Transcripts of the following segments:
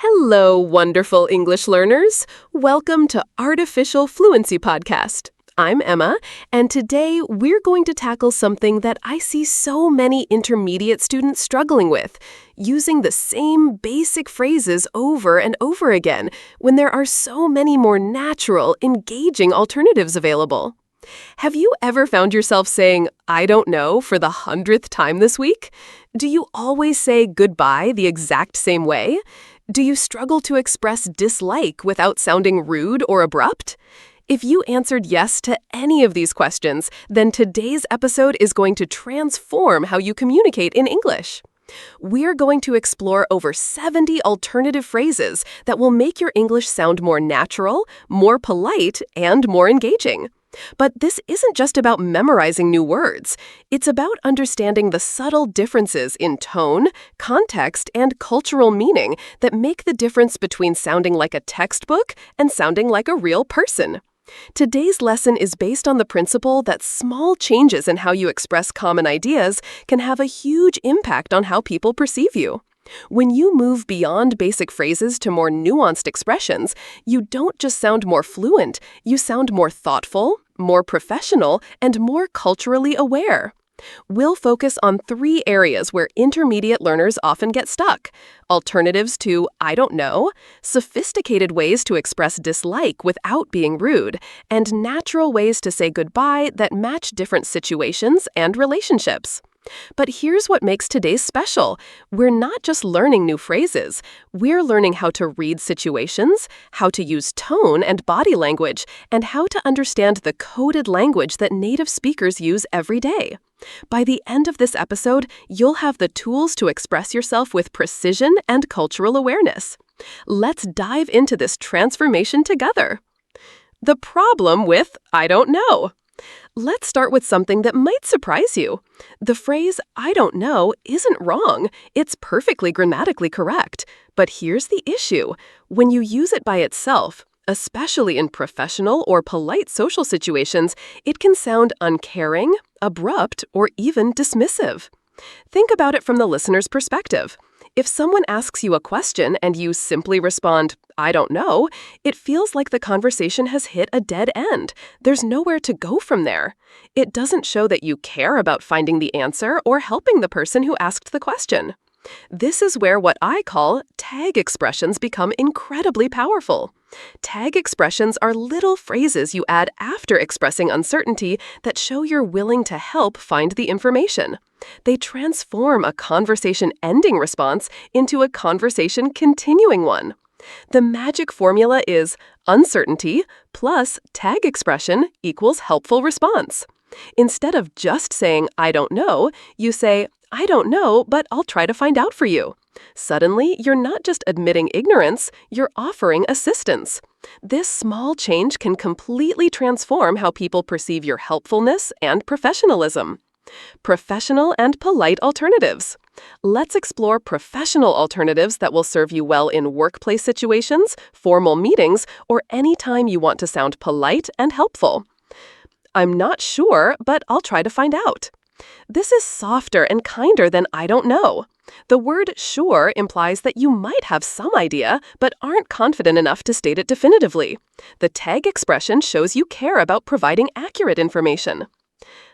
Hello, wonderful English learners. Welcome to Artificial Fluency Podcast. I'm Emma, and today we're going to tackle something that I see so many intermediate students struggling with, using the same basic phrases over and over again when there are so many more natural, engaging alternatives available. Have you ever found yourself saying, "I don't know," for the 100th time this week? Do you always say goodbye the exact same way? Do you struggle to express dislike without sounding rude or abrupt? If you answered yes to any of these questions, then today's episode is going to transform how you communicate in English. We're going to explore over 70 alternative phrases that will make your English sound more natural, more polite, and more engaging. But this isn't just about memorizing new words. It's about understanding the subtle differences in tone, context, and cultural meaning that make the difference between sounding like a textbook and sounding like a real person. Today's lesson is based on the principle that small changes in how you express common ideas can have a huge impact on how people perceive you. When you move beyond basic phrases to more nuanced expressions, you don't just sound more fluent, you sound more thoughtful, more professional, and more culturally aware. We'll focus on 3 areas where intermediate learners often get stuck: alternatives to "I don't know," sophisticated ways to express dislike without being rude, and natural ways to say goodbye that match different situations and relationships. But here's what makes today's special. We're not just learning new phrases. We're learning how to read situations, how to use tone and body language, and how to understand the coded language that native speakers use every day. By the end of this episode, you'll have the tools to express yourself with precision and cultural awareness. Let's dive into this transformation together. The problem with "I don't know." Let's start with something that might surprise you. The phrase "I don't know" isn't wrong. It's perfectly grammatically correct. But here's the issue. When you use it by itself, especially in professional or polite social situations, it can sound uncaring, abrupt, or even dismissive. Think about it from the listener's perspective. If someone asks you a question and you simply respond, "I don't know," it feels like the conversation has hit a dead end. There's nowhere to go from there. It doesn't show that you care about finding the answer or helping the person who asked the question. This is where what I call tag expressions become incredibly powerful. Tag expressions are little phrases you add after expressing uncertainty that show you're willing to help find the information. They transform a conversation-ending response into a conversation-continuing one. The magic formula is uncertainty plus tag expression equals helpful response. Instead of just saying "I don't know," you say, "I don't know, but I'll try to find out for you." Suddenly, you're not just admitting ignorance, you're offering assistance. This small change can completely transform how people perceive your helpfulness and professionalism. Professional and polite alternatives. Let's explore professional alternatives that will serve you well in workplace situations, formal meetings, or any time you want to sound polite and helpful. "I'm not sure, but I'll try to find out." This is softer and kinder than "I don't know." The word "sure" implies that you might have some idea, but aren't confident enough to state it definitively. The tag expression shows you care about providing accurate information.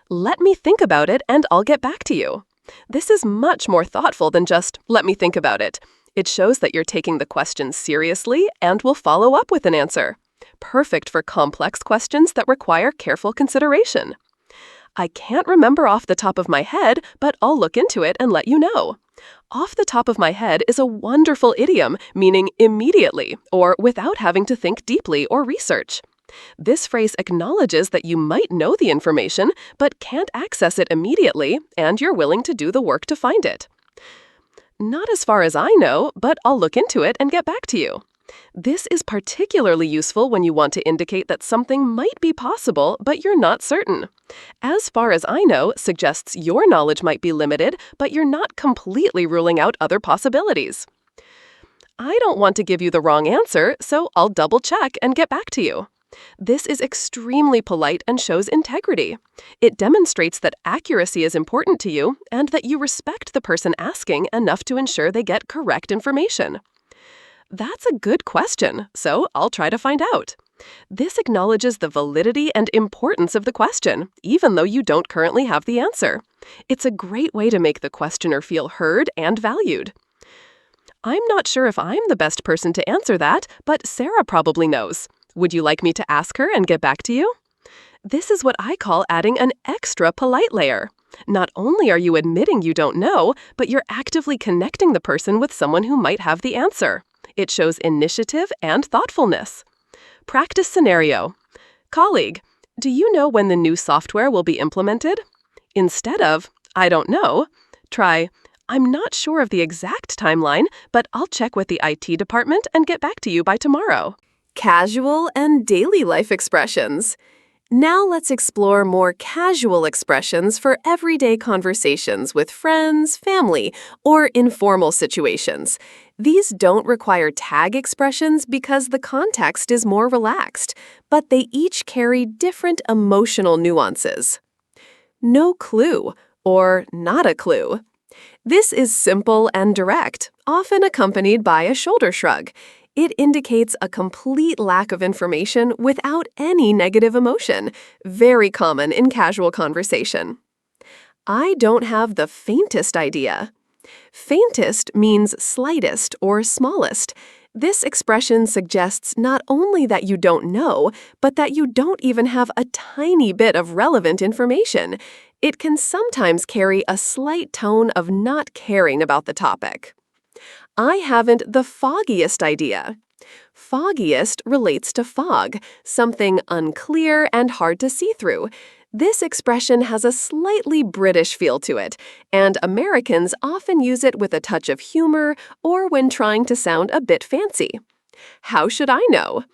"Let me think about it and I'll get back to you." This is much more thoughtful than just "let me think about it." It shows that you're taking the question seriously and will follow up with an answer. Perfect for complex questions that require careful consideration. "I can't remember off the top of my head, but I'll look into it and let you know." Off the top of my head is a wonderful idiom meaning immediately or without having to think deeply or research. This phrase acknowledges that you might know the information, but can't access it immediately, and you're willing to do the work to find it. "Not as far as I know, but I'll look into it and get back to you." This is particularly useful when you want to indicate that something might be possible, but you're not certain. "As far as I know" suggests your knowledge might be limited, but you're not completely ruling out other possibilities. "I don't want to give you the wrong answer, so I'll double check and get back to you." This is extremely polite and shows integrity. It demonstrates that accuracy is important to you and that you respect the person asking enough to ensure they get correct information. That's a good question, so I'll try to find out. This acknowledges the validity and importance of the question, even though you don't currently have the answer. It's a great way to make the questioner feel heard and valued. I'm not sure if I'm the best person to answer that, but Sarah probably knows. Would you like me to ask her and get back to you? This is what I call adding an extra polite layer. Not only are you admitting you don't know, but you're actively connecting the person with someone who might have the answer. It shows initiative and thoughtfulness. Practice scenario. Colleague, do you know when the new software will be implemented? Instead of, I don't know, try, I'm not sure of the exact timeline, but I'll check with the IT department and get back to you by tomorrow. Casual and daily life expressions. Now let's explore more casual expressions for everyday conversations with friends, family, or informal situations. These don't require tag expressions because the context is more relaxed, but they each carry different emotional nuances. No clue, or not a clue. This is simple and direct, often accompanied by a shoulder shrug. It indicates a complete lack of information without any negative emotion, very common in casual conversation. I don't have the faintest idea. Faintest means slightest or smallest. This expression suggests not only that you don't know, but that you don't even have a tiny bit of relevant information. It can sometimes carry a slight tone of not caring about the topic. I haven't the foggiest idea. Foggiest relates to fog, something unclear and hard to see through. This expression has a slightly British feel to it, and Americans often use it with a touch of humor or when trying to sound a bit fancy. How should I know?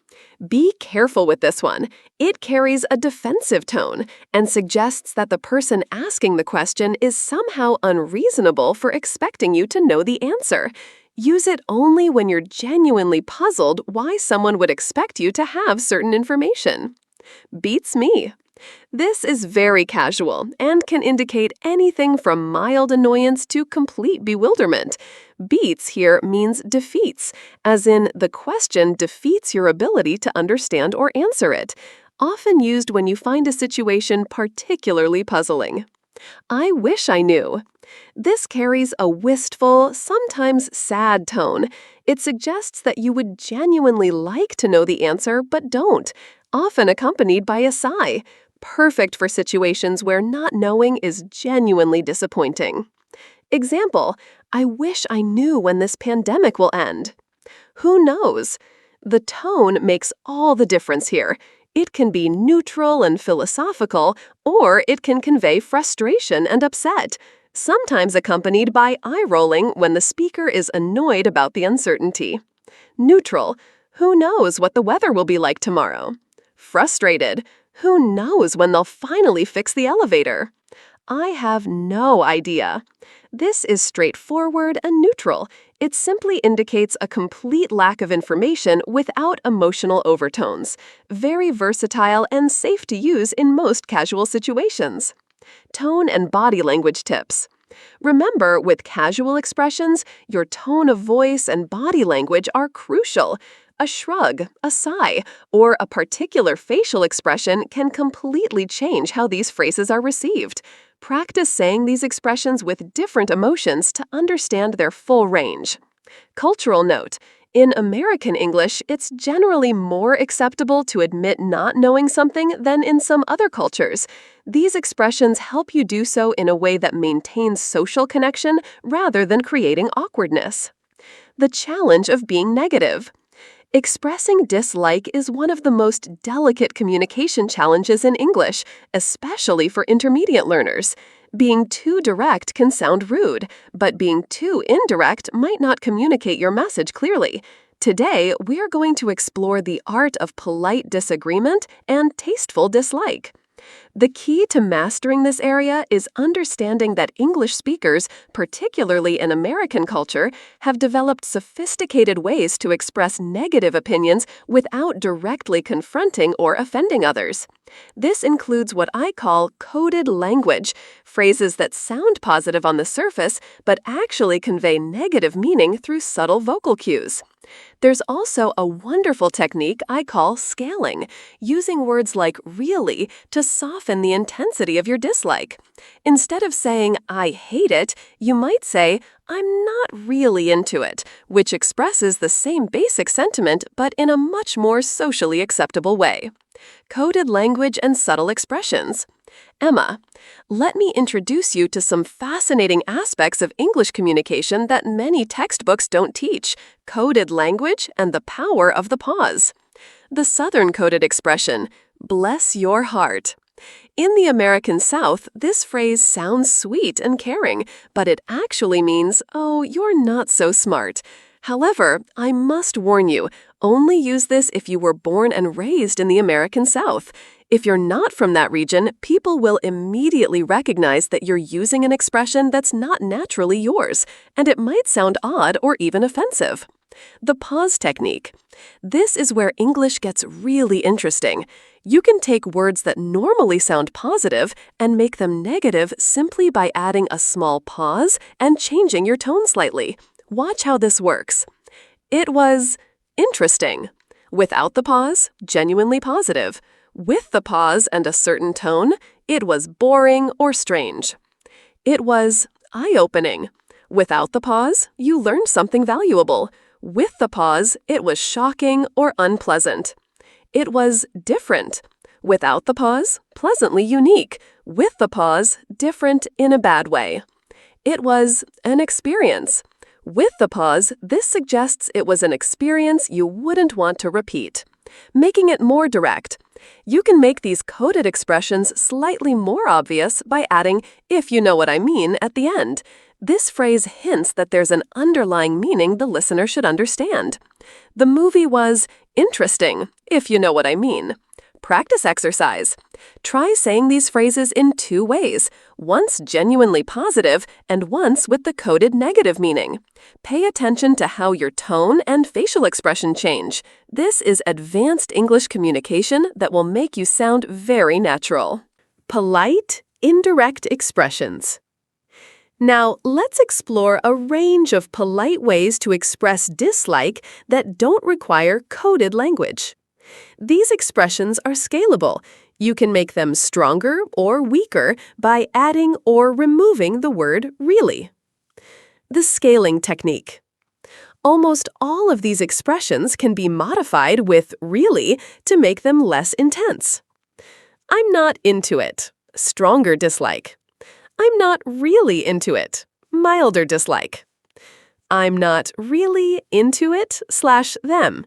Be careful with this one. It carries a defensive tone and suggests that the person asking the question is somehow unreasonable for expecting you to know the answer. Use it only when you're genuinely puzzled why someone would expect you to have certain information. Beats me. This is very casual and can indicate anything from mild annoyance to complete bewilderment. Beats here means defeats, as in the question defeats your ability to understand or answer it, often used when you find a situation particularly puzzling. I wish I knew. This carries a wistful, sometimes sad tone. It suggests that you would genuinely like to know the answer but don't, often accompanied by a sigh. Perfect for situations where not knowing is genuinely disappointing. Example, I wish I knew when this pandemic will end. Who knows? The tone makes all the difference here. It can be neutral and philosophical, or it can convey frustration and upset, sometimes accompanied by eye-rolling when the speaker is annoyed about the uncertainty. Neutral, who knows what the weather will be like tomorrow? Frustrated, who knows when they'll finally fix the elevator? I have no idea. This is straightforward and neutral. It simply indicates a complete lack of information without emotional overtones. Very versatile and safe to use in most casual situations. Tone and body language tips. Remember, with casual expressions, your tone of voice and body language are crucial. A shrug, a sigh, or a particular facial expression can completely change how these phrases are received. Practice saying these expressions with different emotions to understand their full range. Cultural note. In American English, it's generally more acceptable to admit not knowing something than in some other cultures. These expressions help you do so in a way that maintains social connection rather than creating awkwardness. The challenge of being negative. Expressing dislike is one of the most delicate communication challenges in English, especially for intermediate learners. Being too direct can sound rude, but being too indirect might not communicate your message clearly. Today, we are going to explore the art of polite disagreement and tasteful dislike. The key to mastering this area is understanding that English speakers, particularly in American culture, have developed sophisticated ways to express negative opinions without directly confronting or offending others. This includes what I call coded language, phrases that sound positive on the surface but actually convey negative meaning through subtle vocal cues. There's also a wonderful technique I call scaling, using words like really to soften the intensity of your dislike. Instead of saying, I hate it, you might say, I'm not really into it, which expresses the same basic sentiment but in a much more socially acceptable way. Coded language and subtle expressions. Emma, let me introduce you to some fascinating aspects of English communication that many textbooks don't teach: coded language and the power of the pause. The Southern coded expression, bless your heart. In the American South, this phrase sounds sweet and caring, but it actually means, oh, you're not so smart. However, I must warn you, only use this if you were born and raised in the American South. If you're not from that region, people will immediately recognize that you're using an expression that's not naturally yours, and it might sound odd or even offensive. The pause technique. This is where English gets really interesting. You can take words that normally sound positive and make them negative simply by adding a small pause and changing your tone slightly. Watch how this works. It was interesting. Without the pause, genuinely positive. With the pause and a certain tone, it was boring or strange. It was eye-opening. Without the pause, you learned something valuable. With the pause, it was shocking or unpleasant. It was different. Without the pause, pleasantly unique. With the pause, different in a bad way. It was an experience. With the pause, this suggests it was an experience you wouldn't want to repeat. Making it more direct. You can make these coded expressions slightly more obvious by adding "if you know what I mean" at the end. This phrase hints that there's an underlying meaning the listener should understand. The movie was interesting, if you know what I mean. Practice exercise. Try saying these phrases in 2 ways, once genuinely positive and once with the coded negative meaning. Pay attention to how your tone and facial expression change. This is advanced English communication that will make you sound very natural. Polite, indirect expressions. Now, let's explore a range of polite ways to express dislike that don't require coded language. These expressions are scalable. You can make them stronger or weaker by adding or removing the word really. The scaling technique. Almost all of these expressions can be modified with really to make them less intense. I'm not into it. Stronger dislike. I'm not really into it. Milder dislike. I'm not really into it/them.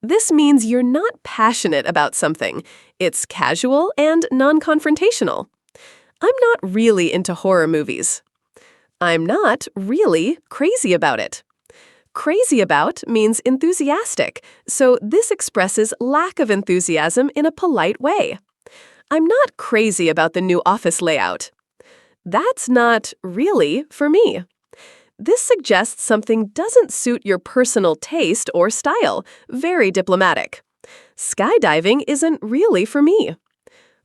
This means you're not passionate about something. It's casual and non-confrontational. I'm not really into horror movies. I'm not really crazy about it. Crazy about means enthusiastic, so this expresses lack of enthusiasm in a polite way. I'm not crazy about the new office layout. That's not really for me. This suggests something doesn't suit your personal taste or style. Very diplomatic. Skydiving isn't really for me.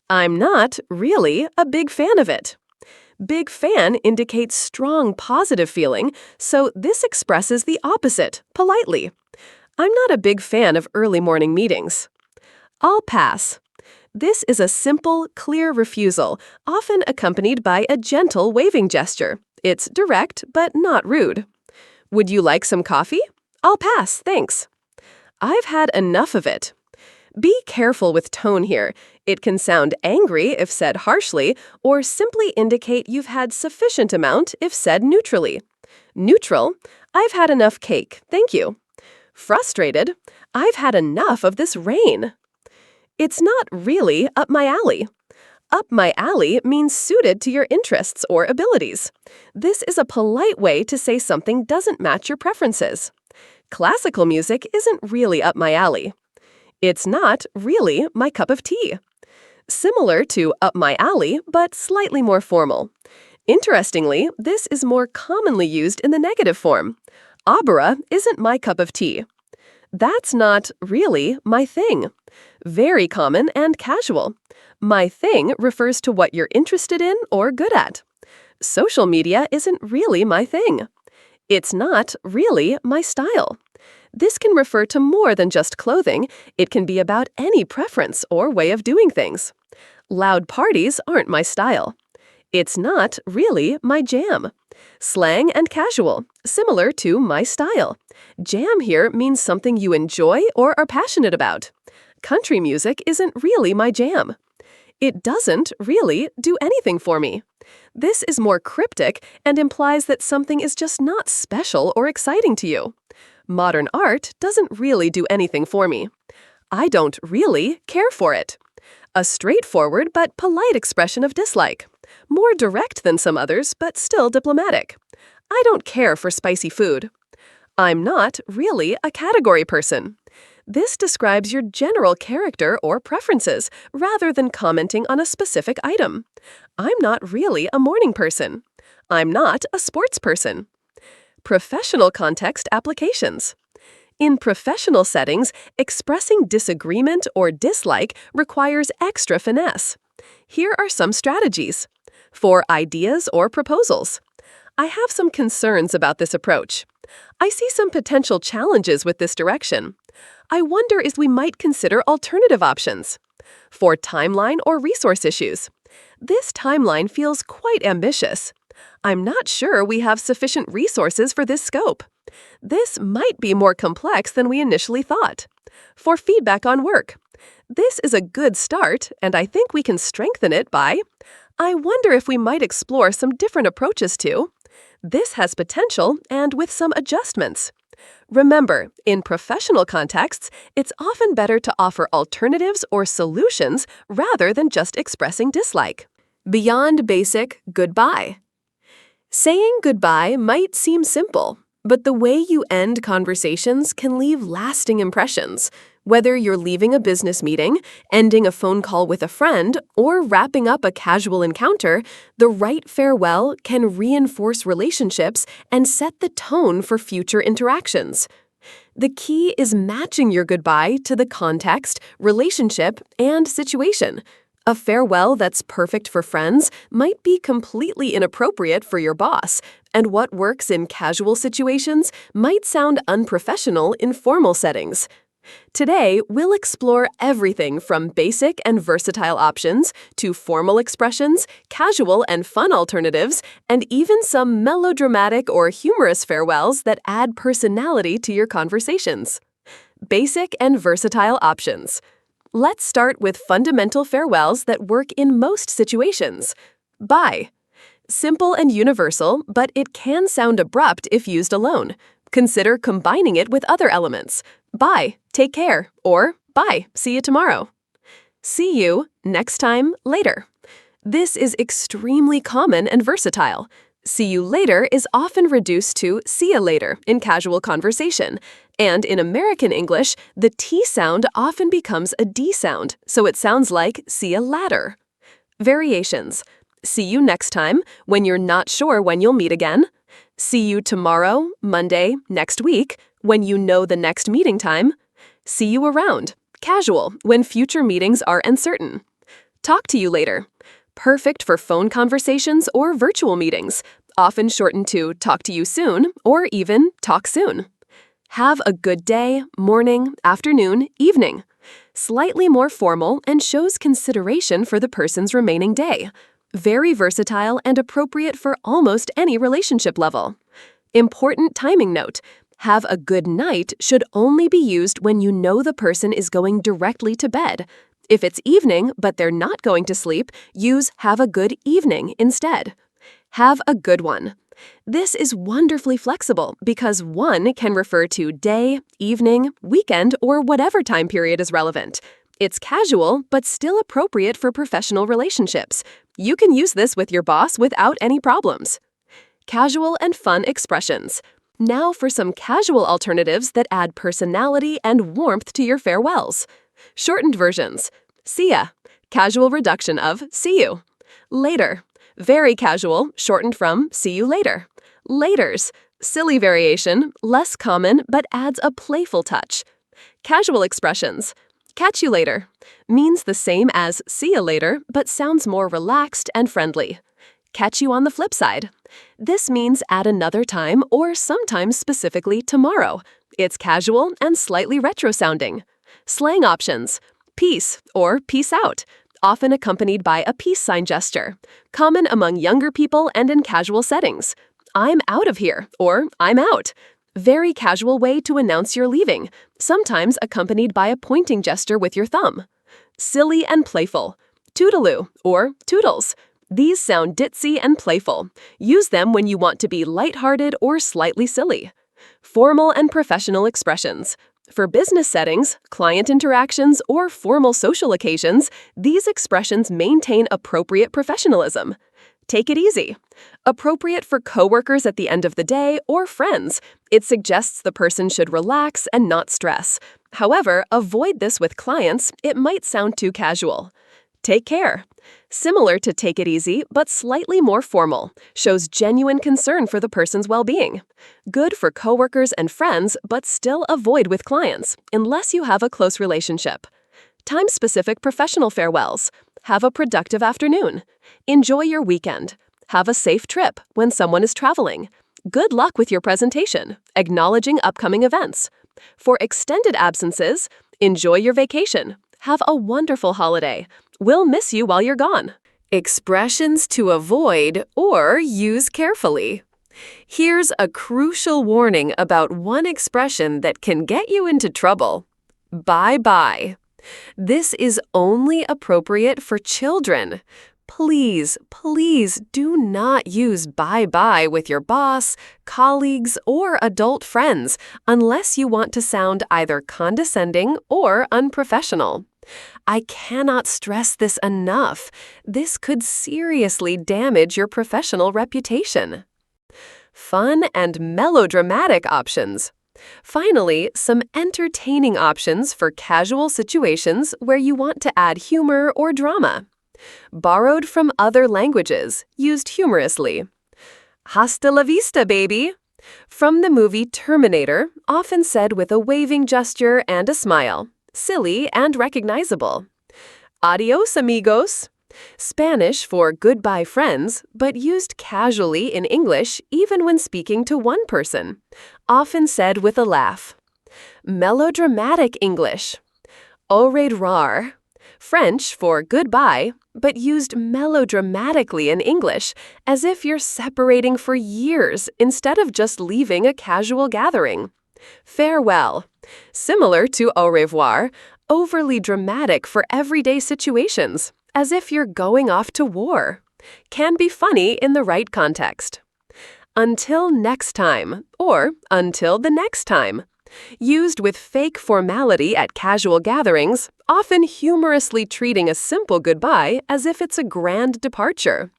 I'm not really a big fan of it. Big fan indicates strong positive feeling, so this expresses the opposite, politely. I'm not a big fan of early morning meetings. I'll pass. This is a simple, clear refusal, often accompanied by a gentle waving gesture. It's direct, but not rude. Would you like some coffee? I'll pass, thanks. I've had enough of it. Be careful with tone here. It can sound angry if said harshly, or simply indicate you've had sufficient amount if said neutrally. Neutral, I've had enough cake, thank you. Frustrated, I've had enough of this rain. It's not really up my alley. Up my alley means suited to your interests or abilities. This is a polite way to say something doesn't match your preferences. Classical music isn't really up my alley. It's not really my cup of tea. Similar to up my alley, but slightly more formal. Interestingly, this is more commonly used in the negative form. Opera isn't my cup of tea. That's not really my thing. Very common and casual. My thing refers to what you're interested in or good at. Social media isn't really my thing. It's not really my style. This can refer to more than just clothing. It can be about any preference or way of doing things. Loud parties aren't my style. It's not really my jam. Slang and casual, similar to my style. Jam here means something you enjoy or are passionate about. Country music isn't really my jam. It doesn't really do anything for me. This is more cryptic and implies that something is just not special or exciting to you. Modern art doesn't really do anything for me. I don't really care for it. A straightforward but polite expression of dislike. More direct than some others, but still diplomatic. I don't care for spicy food. I'm not really a category person. This describes your general character or preferences rather than commenting on a specific item. I'm not really a morning person. I'm not a sports person. Professional context applications. In professional settings, expressing disagreement or dislike requires extra finesse. Here are some strategies. For ideas or proposals. I have some concerns about this approach. I see some potential challenges with this direction. I wonder if we might consider alternative options. For timeline or resource issues. This timeline feels quite ambitious. I'm not sure we have sufficient resources for this scope. This might be more complex than we initially thought. For feedback on work. This is a good start, and I think we can strengthen it by I wonder if we might explore some different approaches to. This has potential and with some adjustments. Remember, in professional contexts, it's often better to offer alternatives or solutions rather than just expressing dislike. Beyond basic goodbye. Saying goodbye might seem simple, but the way you end conversations can leave lasting impressions. Whether you're leaving a business meeting, ending a phone call with a friend, or wrapping up a casual encounter, the right farewell can reinforce relationships and set the tone for future interactions. The key is matching your goodbye to the context, relationship, and situation. A farewell that's perfect for friends might be completely inappropriate for your boss, and what works in casual situations might sound unprofessional in formal settings. Today, we'll explore everything from basic and versatile options to formal expressions, casual and fun alternatives, and even some melodramatic or humorous farewells that add personality to your conversations. Basic and versatile options. Let's start with fundamental farewells that work in most situations. Bye. Simple and universal, but it can sound abrupt if used alone. Consider combining it with other elements. Bye, take care, or bye, see you tomorrow. See you next time later. This is extremely common and versatile. See you later is often reduced to see you later in casual conversation. And in American English, the T sound often becomes a D sound, so it sounds like see you later. Variations. See you next time when you're not sure when you'll meet again. See you tomorrow, Monday, next week, when you know the next meeting time. See you around, casual, when future meetings are uncertain. Talk to you later. Perfect for phone conversations or virtual meetings, often shortened to talk to you soon or even talk soon. Have a good day, morning, afternoon, evening. Slightly more formal and shows consideration for the person's remaining day. Very versatile and appropriate for almost any relationship level. Important timing note. Have a good night should only be used when you know the person is going directly to bed. If it's evening but they're not going to sleep, use have a good evening instead. Have a good one. This is wonderfully flexible because one can refer to day, evening, weekend, or whatever time period is relevant. It's casual, but still appropriate for professional relationships. You can use this with your boss without any problems. Casual and fun expressions. Now for some casual alternatives that add personality and warmth to your farewells. Shortened versions. See ya. Casual reduction of see you. Later. Very casual, shortened from see you later. Laters. Silly variation, less common but adds a playful touch. Casual expressions. Catch you later means the same as see you later, but sounds more relaxed and friendly. Catch you on the flip side. This means at another time or sometimes specifically tomorrow. It's casual and slightly retro-sounding. Slang options: peace or peace out, often accompanied by a peace sign gesture, common among younger people and in casual settings. I'm out of here or I'm out. Very casual way to announce you're leaving, sometimes accompanied by a pointing gesture with your thumb. Silly and playful. Toodaloo or toodles. These sound ditzy and playful. Use them when you want to be lighthearted or slightly silly. Formal and professional expressions. For business settings, client interactions, or formal social occasions, these expressions maintain appropriate professionalism. Take it easy. Appropriate for coworkers at the end of the day or friends. It suggests the person should relax and not stress. However, avoid this with clients. It might sound too casual. Take care. Similar to take it easy, but slightly more formal. Shows genuine concern for the person's well-being. Good for coworkers and friends, but still avoid with clients, unless you have a close relationship. Time-specific professional farewells. Have a productive afternoon. Enjoy your weekend. Have a safe trip when someone is traveling. Good luck with your presentation, acknowledging upcoming events. For extended absences, enjoy your vacation. Have a wonderful holiday. We'll miss you while you're gone. Expressions to avoid or use carefully. Here's a crucial warning about one expression that can get you into trouble. Bye-bye. This is only appropriate for children. Please, please do not use bye-bye with your boss, colleagues, or adult friends unless you want to sound either condescending or unprofessional. I cannot stress this enough. This could seriously damage your professional reputation. Fun and melodramatic options. Finally, some entertaining options for casual situations where you want to add humor or drama. Borrowed from other languages, used humorously. Hasta la vista, baby! From the movie Terminator, often said with a waving gesture and a smile. Silly and recognizable. Adios, amigos. Spanish for goodbye, friends, but used casually in English even when speaking to one person. Often said with a laugh. Melodramatic English. Au revoir. French for goodbye, but used melodramatically in English, as if you're separating for years instead of just leaving a casual gathering. Farewell. Similar to au revoir, overly dramatic for everyday situations, as if you're going off to war. Can be funny in the right context. Until next time, or until the next time. Used with fake formality at casual gatherings, often humorously treating a simple goodbye as if it's a grand departure.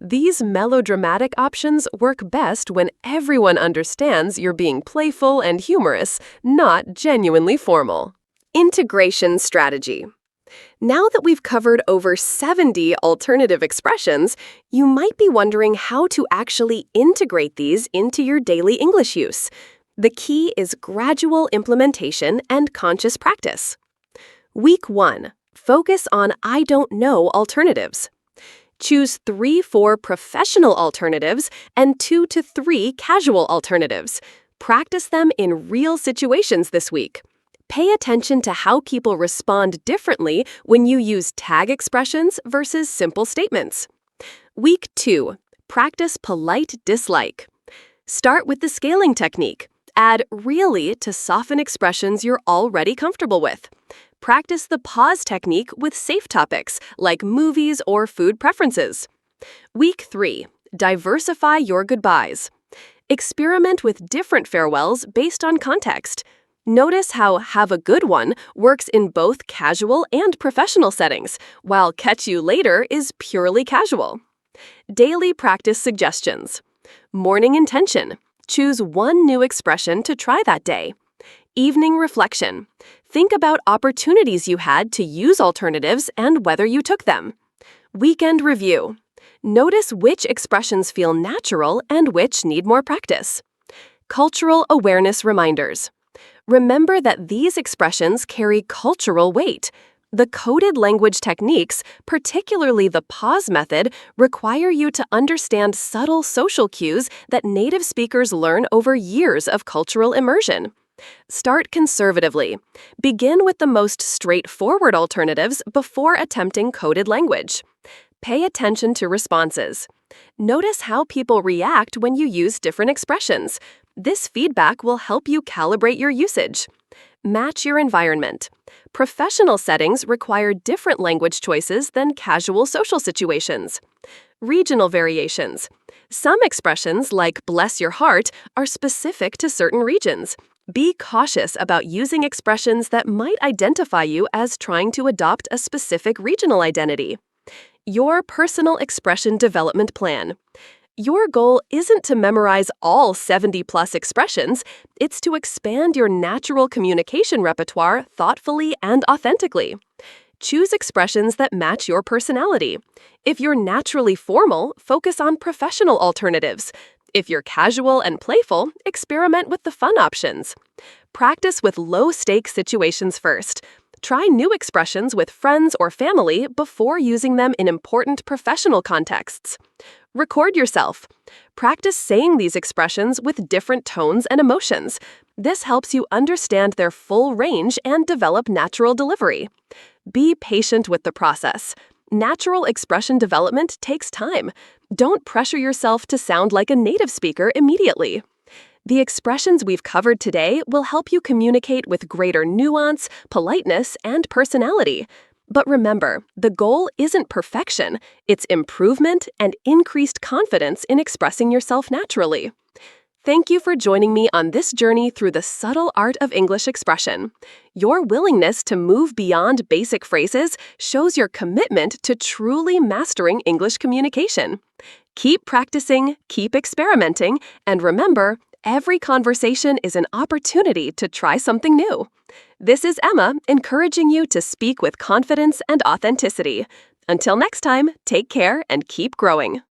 These melodramatic options work best when everyone understands you're being playful and humorous, not genuinely formal. Integration strategy. Now that we've covered over 70 alternative expressions, you might be wondering how to actually integrate these into your daily English use. The key is gradual implementation and conscious practice. Week 1. Focus on I don't know alternatives. Choose 3-4 professional alternatives and 2 to 3 casual alternatives. Practice them in real situations this week. Pay attention to how people respond differently when you use tag expressions versus simple statements. Week 2. Practice polite dislike. Start with the scaling technique. Add really to soften expressions you're already comfortable with. Practice the pause technique with safe topics like movies or food preferences. Week 3. Diversify your goodbyes. Experiment with different farewells based on context. Notice how have a good one works in both casual and professional settings, while catch you later is purely casual. Daily practice suggestions. Morning intention. Choose one new expression to try that day. Evening reflection. Think about opportunities you had to use alternatives and whether you took them. Weekend review. Notice which expressions feel natural and which need more practice. Cultural awareness reminders. Remember that these expressions carry cultural weight. The coded language techniques, particularly the pause method, require you to understand subtle social cues that native speakers learn over years of cultural immersion. Start conservatively. Begin with the most straightforward alternatives before attempting coded language. Pay attention to responses. Notice how people react when you use different expressions. This feedback will help you calibrate your usage. Match your environment. Professional settings require different language choices than casual social situations. Regional variations. Some expressions, like bless your heart, are specific to certain regions. Be cautious about using expressions that might identify you as trying to adopt a specific regional identity. Your personal expression development plan. Your goal isn't to memorize all 70-plus expressions, it's to expand your natural communication repertoire thoughtfully and authentically. Choose expressions that match your personality. If you're naturally formal, focus on professional alternatives. If you're casual and playful, experiment with the fun options. Practice with low-stakes situations first. Try new expressions with friends or family before using them in important professional contexts. Record yourself. Practice saying these expressions with different tones and emotions. This helps you understand their full range and develop natural delivery. Be patient with the process. Natural expression development takes time. Don't pressure yourself to sound like a native speaker immediately. The expressions we've covered today will help you communicate with greater nuance, politeness, and personality. But remember, the goal isn't perfection, it's improvement and increased confidence in expressing yourself naturally. Thank you for joining me on this journey through the subtle art of English expression. Your willingness to move beyond basic phrases shows your commitment to truly mastering English communication. Keep practicing, keep experimenting, and remember, every conversation is an opportunity to try something new. This is Emma, encouraging you to speak with confidence and authenticity. Until next time, take care and keep growing.